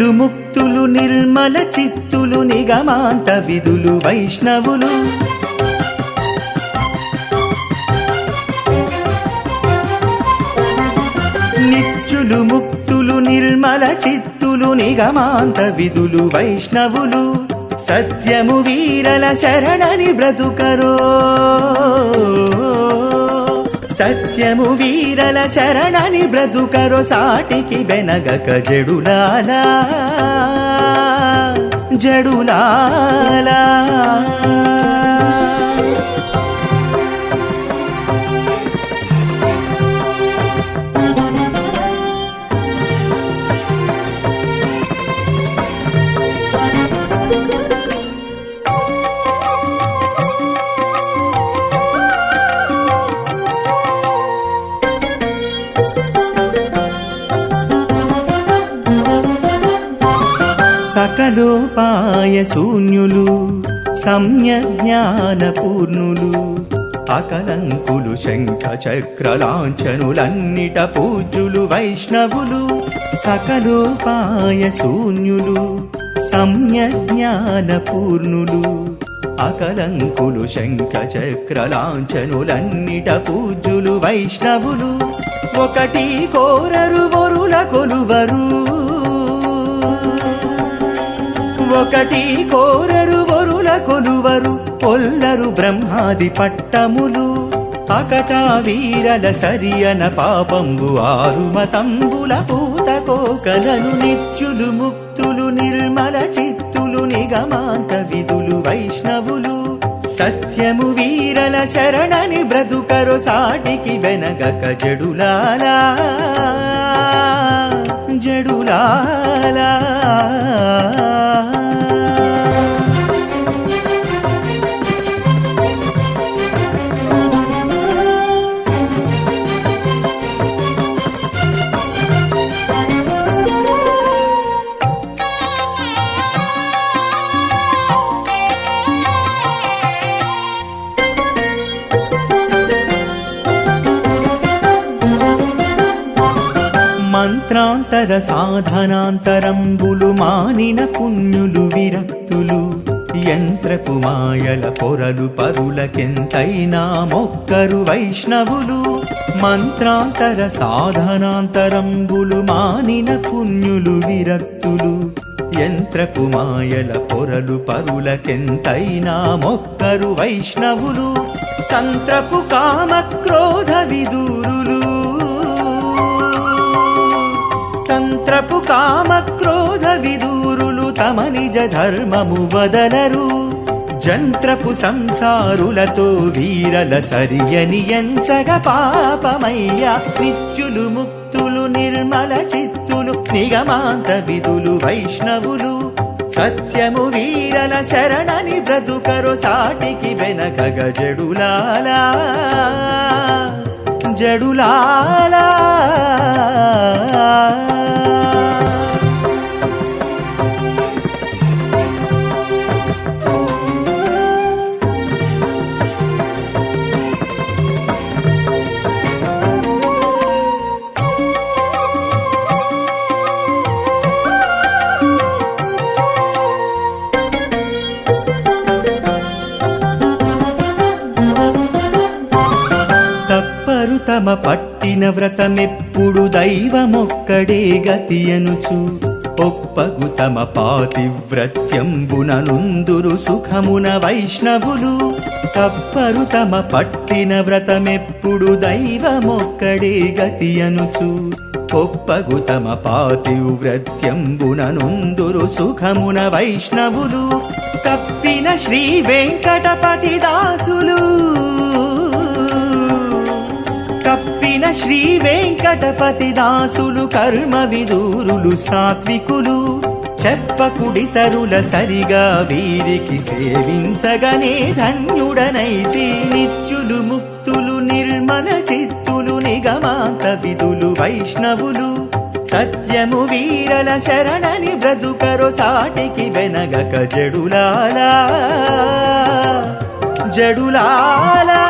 నిత్యులు ముక్తులు నిర్మల చిత్తులు నిగమాంత విధులు వైష్ణవులు నిత్యులు ముక్తులు నిర్మల చిత్తులు నిగమాంత విధులు వైష్ణవులు సత్యము వీరల శరణని బ్రతుకరో సత్యము వీరల శరణని బ్రతుకరో సాటికి వెనగక జడులాలా జడులాలా సకలోపాయ శూన్యులు సమ్యజ్ఞాన పూర్ణులు అకలంకులు శంఖ చక్రలాంఛనులన్నిట పూజ్యులు వైష్ణవులు సకలోపాయ శూన్యులు సమ్యజ్ఞాన పూర్ణులు అకలంకులు శంఖ చక్రలాంఛనులన్నిట పూజ్యులు వైష్ణవులు ఒకటి కోరరు వరుల కొలువరు ఒకటి కోరరు వరుల కొలువరు కొల్లరు బ్రహ్మాది పట్టములు అకటా వీరల సరియన పాపంబు ఆరుమతంబుల పూత కోకలను నిత్యులు ముక్తులు నిర్మల చిత్తులు నిగమాంత విధులు వైష్ణవులు సత్యము వీరల శరణని బ్రతుకరు సాటికి వెనగక జడులాలా జడులాలా మంత్రాంతర సాధనాంతరంబులు మానిన పుణ్యులు విరక్తులు యంత్రపు మాయల పొరలు పరులకెంతైనా మొక్కరు వైష్ణవులు మంత్రాంతర సాధనాంతరంబులు మానిన పుణ్యులు విరక్తులు యంత్రపు మాయల పొరలు పరులకెంతైనా మొక్కరు వైష్ణవులు తంత్రపు కామ క్రోధ విదూరులు తంత్రపు కామ క్రోధ విదూరులు తమ నిజ ధర్మము వదలరు జంత్రపు సంసారులతో వీరల సరియని ఎంచగ పాపమయ్యా నిత్యులు ముక్తులు నిర్మల చిత్తులు నిగమాంత విధులు వైష్ణవులు సత్యము వీరల శరణని బ్రతుకరు సాటికి వెనకగ జడులాలా జడులాలా తమ పట్టిన వ్రతమెప్పుడు దైవమొక్కడే గతి అనుచు ఒప్పగు తమ పాతివ్రత్యంబుననుందురు సుఖమున వైష్ణవులు తప్పరు తమ పట్టిన వ్రతమెప్పుడు దైవమొక్కడే గతి అనుచు ఒప్పగు తమ పాతివ్రత్యంబుననుందురు సుఖమున వైష్ణవులు కప్పిన శ్రీ వెంకటపతి దాసులు కప్పిన శ్రీ వెంకటపతి దాసులు కర్మ విదూరులు సాత్వికులు చెప్పకుడితరుల సరిగా వీరికి సేవించగనే ధన్యుడనైతి నిత్యులు ముక్తులు నిర్మల చిత్తులు నిగమాంత విధులు వైష్ణవులు సత్యము వీరల శరణని బ్రతుకరు సాటికి వెనగక జడులాలా జడులాలా